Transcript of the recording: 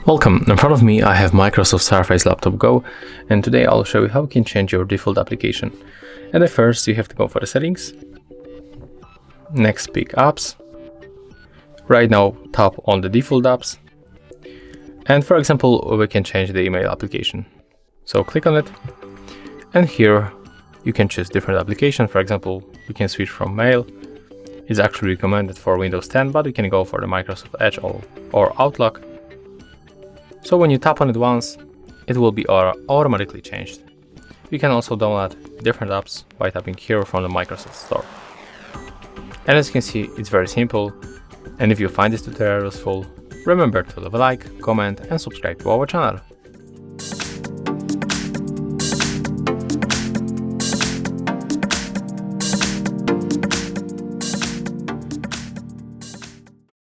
Welcome, in front of me I have Microsoft Surface Laptop Go, and today I'll show you how you can change your default application. And at first you have to go for the settings, next pick apps, right now tap on the default apps, and for example we can change the email application. So click on it, and here you can choose different application. For example, you can switch from mail. It's actually recommended for Windows 10, but you can go for the Microsoft Edge or Outlook. So when you tap on it once, it will be automatically changed. You can also download different apps by tapping here from the Microsoft Store. And as you can see, it's very simple. And if you find this tutorial useful, remember to leave a like, comment and subscribe to our channel.